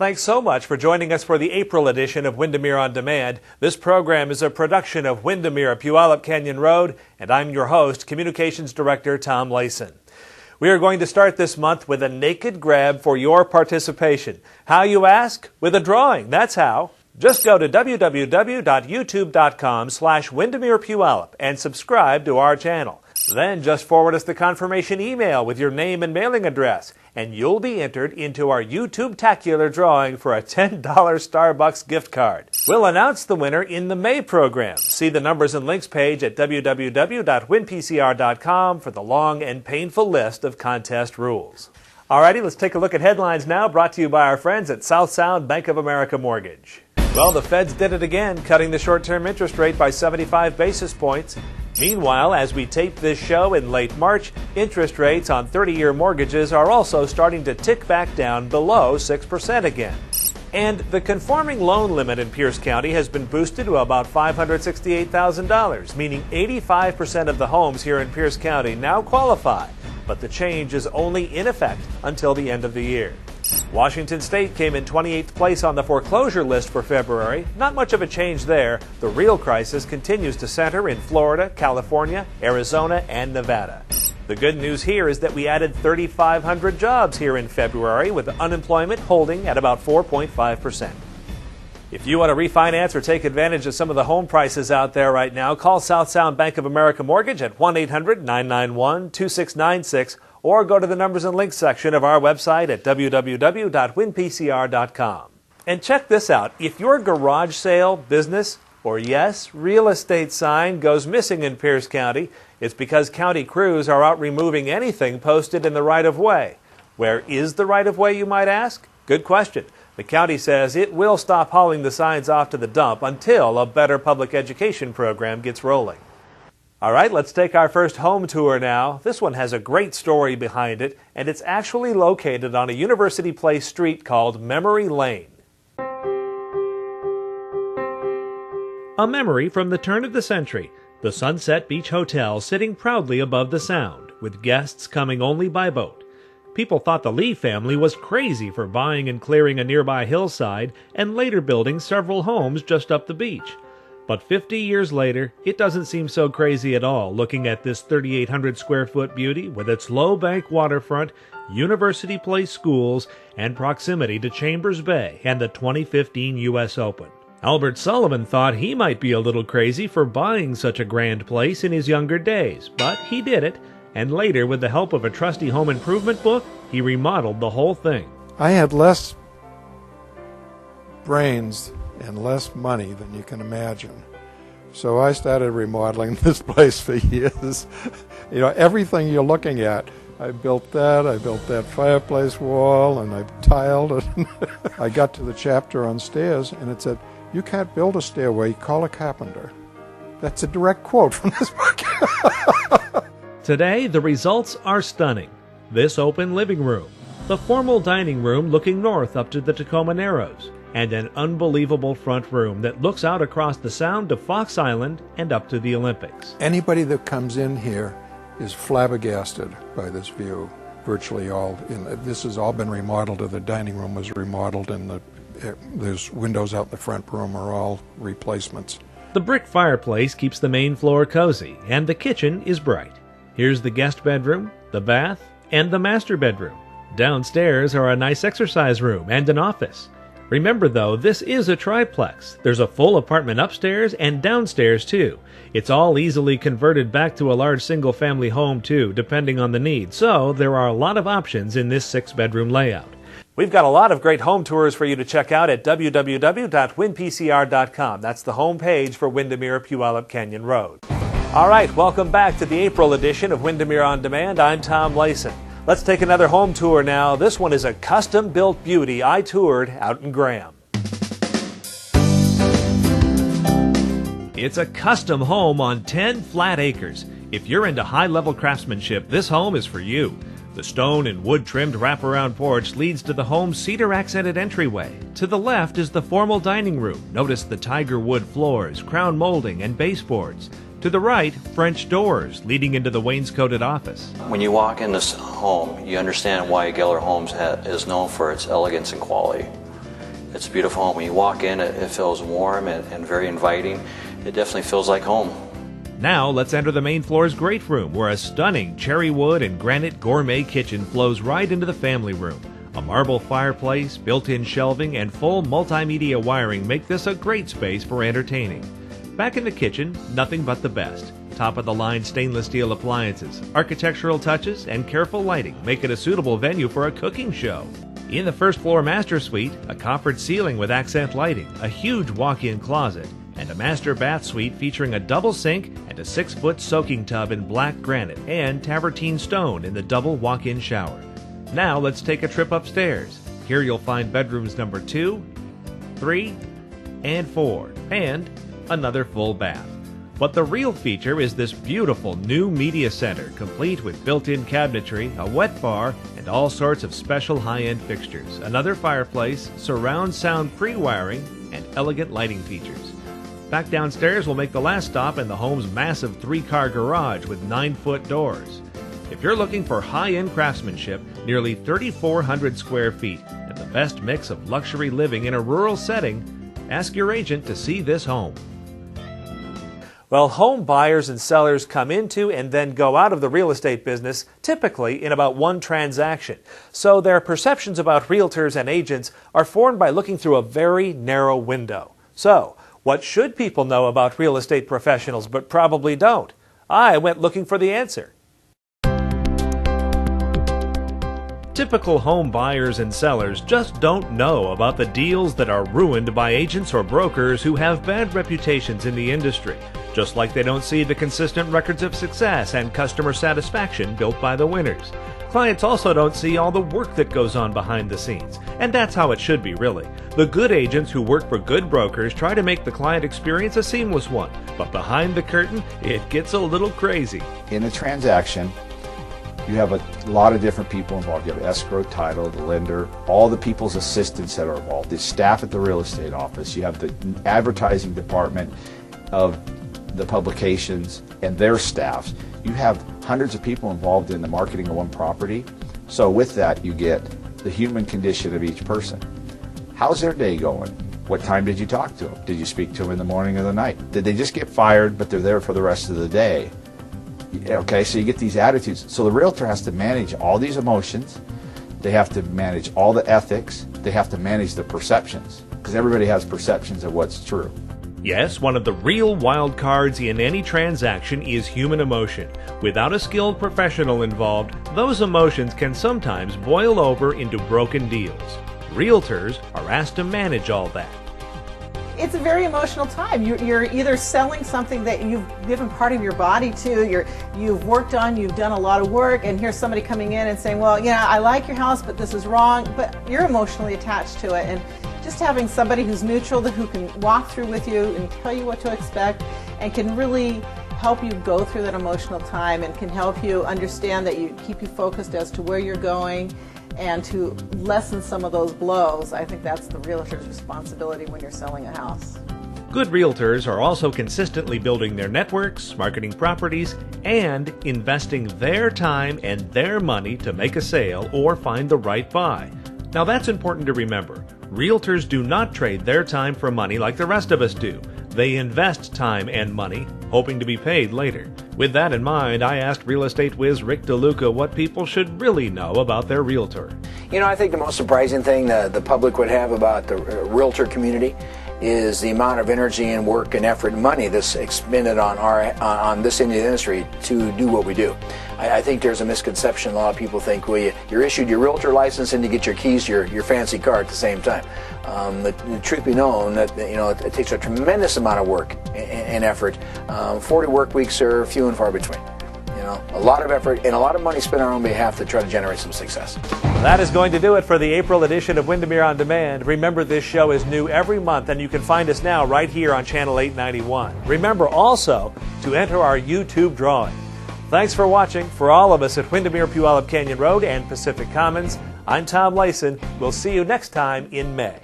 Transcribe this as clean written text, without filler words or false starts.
Thanks so much for joining us for the April edition of Windermere On Demand. This program is a production of Windermere, Puyallup Canyon Road, and I'm your host, Communications Director Tom Layson. We are going to start this month with a naked grab for your participation. How, you ask? With a drawing, that's how. Just go to www.youtube.com/Windermere Puyallup and subscribe to our channel. Then just forward us the confirmation email with your name and mailing address, and you'll be entered into our YouTube-tacular drawing for a $10 Starbucks gift card. We'll announce the winner in the May program. See the numbers and links page at www.winpcr.com for the long and painful list of contest rules. Alrighty, let's take a look at headlines now, brought to you by our friends at South Sound Bank of America Mortgage. Well, the Feds did it again, cutting the short-term interest rate by 75 basis points. Meanwhile, as we tape this show in late March, interest rates on 30-year mortgages are also starting to tick back down below 6% again. And the conforming loan limit in Pierce County has been boosted to about $568,000, meaning 85% of the homes here in Pierce County now qualify. But the change is only in effect until the end of the year. Washington State came in 28th place on the foreclosure list for February. Not much of a change there. The real crisis continues to center in Florida, California, Arizona, and Nevada. The good news here is that we added 3,500 jobs here in February, with unemployment holding at about 4.5%. If you want to refinance or take advantage of some of the home prices out there right now, call South Sound Bank of America Mortgage at 1-800-991-2696 or go to the numbers and links section of our website at www.winpcr.com. And check this out. If your garage sale, business, or yes, real estate sign goes missing in Pierce County, it's because county crews are out removing anything posted in the right-of-way. Where is the right-of-way, you might ask? Good question. The county says it will stop hauling the signs off to the dump until a better public education program gets rolling. All right, let's take our first home tour now. This one has a great story behind it, and it's actually located on a University Place street called Memory Lane. A memory from the turn of the century, the Sunset Beach Hotel sitting proudly above the Sound, with guests coming only by boat. People thought the Lee family was crazy for buying and clearing a nearby hillside and later building several homes just up the beach. But 50 years later, it doesn't seem so crazy at all looking at this 3,800 square foot beauty with its low bank waterfront, University Place schools, and proximity to Chambers Bay and the 2015 U.S. Open. Albert Sullivan thought he might be a little crazy for buying such a grand place in his younger days, but he did it, and later, with the help of a trusty home improvement book, he remodeled the whole thing. I had less brains and less money than you can imagine. So I started remodeling this place for years. You know, everything you're looking at, I built that fireplace wall, and I tiled it. I got to the chapter on stairs, and it said, "You can't build a stairway, call a carpenter." That's a direct quote from this book. Today, the results are stunning. This open living room, the formal dining room looking north up to the Tacoma Narrows, and an unbelievable front room that looks out across the Sound to Fox Island and up to the Olympics. Anybody that comes in here is flabbergasted by this view. Virtually all. This has all been remodeled. The dining room was remodeled, and there's windows out in the front room are all replacements. The brick fireplace keeps the main floor cozy, and the kitchen is bright. Here's the guest bedroom, the bath, and the master bedroom. Downstairs are a nice exercise room and an office. Remember, though, this is a triplex. There's a full apartment upstairs and downstairs, too. It's all easily converted back to a large single-family home, too, depending on the need. So there are a lot of options in this 6-bedroom layout. We've got a lot of great home tours for you to check out at www.winpcr.com. That's the home page for Windermere, Puyallup Canyon Road. All right, welcome back to the April edition of Windermere On Demand. I'm Tom Layson. Let's take another home tour now. This one is a custom-built beauty I toured out in Graham. It's a custom home on 10 flat acres. If you're into high-level craftsmanship, this home is for you. The stone and wood-trimmed wraparound porch leads to the home's cedar-accented entryway. To the left is the formal dining room. Notice the tiger wood floors, crown molding, and baseboards. To the right, French doors leading into the wainscoted office. When you walk in this home, you understand why Geller Homes is known for its elegance and quality. It's a beautiful home. When you walk in, it feels warm and very inviting. It definitely feels like home. Now let's enter the main floor's great room, where a stunning cherry wood and granite gourmet kitchen flows right into the family room. A marble fireplace, built-in shelving, and full multimedia wiring make this a great space for entertaining. Back in the kitchen, nothing but the best. Top-of-the-line stainless steel appliances, architectural touches, and careful lighting make it a suitable venue for a cooking show. In the first floor master suite, a coffered ceiling with accent lighting, a huge walk-in closet, and a master bath suite featuring a double sink and a 6-foot soaking tub in black granite and travertine stone in the double walk-in shower. Now let's take a trip upstairs. Here you'll find bedrooms number 2, 3, and 4, and another full bath. But the real feature is this beautiful new media center, complete with built-in cabinetry, a wet bar, and all sorts of special high-end fixtures, another fireplace, surround sound pre-wiring, and elegant lighting features. Back downstairs we'll make the last stop in the home's massive 3-car garage with 9-foot doors. If you're looking for high-end craftsmanship, nearly 3,400 square feet, and the best mix of luxury living in a rural setting, ask your agent to see this home. Well, home buyers and sellers come into and then go out of the real estate business typically in about one transaction. So their perceptions about realtors and agents are formed by looking through a very narrow window. So, what should people know about real estate professionals but probably don't? I went looking for the answer. Typical home buyers and sellers just don't know about the deals that are ruined by agents or brokers who have bad reputations in the industry, just like they don't see the consistent records of success and customer satisfaction built by the winners. Clients also don't see all the work that goes on behind the scenes, and that's how it should be, really. The good agents who work for good brokers try to make the client experience a seamless one, but behind the curtain, it gets a little crazy. In a transaction, you have a lot of different people involved. You have escrow, title, the lender, all the people's assistants that are involved, the staff at the real estate office. You have the advertising department of the publications and their staffs. You have hundreds of people involved in the marketing of one property. So with that, you get the human condition of each person. How's their day going? What time did you talk to them? Did you speak to them in the morning or the night? Did they just get fired, but they're there for the rest of the day? Okay, so you get these attitudes. So the realtor has to manage all these emotions. They have to manage all the ethics. They have to manage the perceptions, because everybody has perceptions of what's true. Yes, one of the real wild cards in any transaction is human emotion. Without a skilled professional involved, those emotions can sometimes boil over into broken deals. Realtors are asked to manage all that. It's a very emotional time. You're either selling something that you've given part of your body to, you've worked on, you've done a lot of work, and here's somebody coming in and saying, well, yeah, I like your house, but this is wrong, but you're emotionally attached to it. And just having somebody who's neutral, who can walk through with you and tell you what to expect, and can really help you go through that emotional time, and can help you understand that keep you focused as to where you're going, and to lessen some of those blows. I think that's the realtor's responsibility when you're selling a house. Good realtors are also consistently building their networks, marketing properties, and investing their time and their money to make a sale or find the right buy. Now that's important to remember. Realtors do not trade their time for money like the rest of us do. They invest time and money, hoping to be paid later. With that in mind, I asked real estate whiz Rick DeLuca what people should really know about their realtor. You know, I think the most surprising thing the public would have about the realtor community is the amount of energy and work and effort and money that's expended on this industry to do what we do. I think there's a misconception. A lot of people think, well, you're issued your realtor license and you get your keys to your fancy car at the same time. The truth be known, that it takes a tremendous amount of work and effort. 40 work weeks are few and far between. A lot of effort and a lot of money spent on our own behalf to try to generate some success. That is going to do it for the April edition of Windermere On Demand. Remember, this show is new every month, and you can find us now right here on Channel 891. Remember also to enter our YouTube drawing. Thanks for watching. For all of us at Windermere, Puyallup Canyon Road and Pacific Commons, I'm Tom Layson. We'll see you next time in May.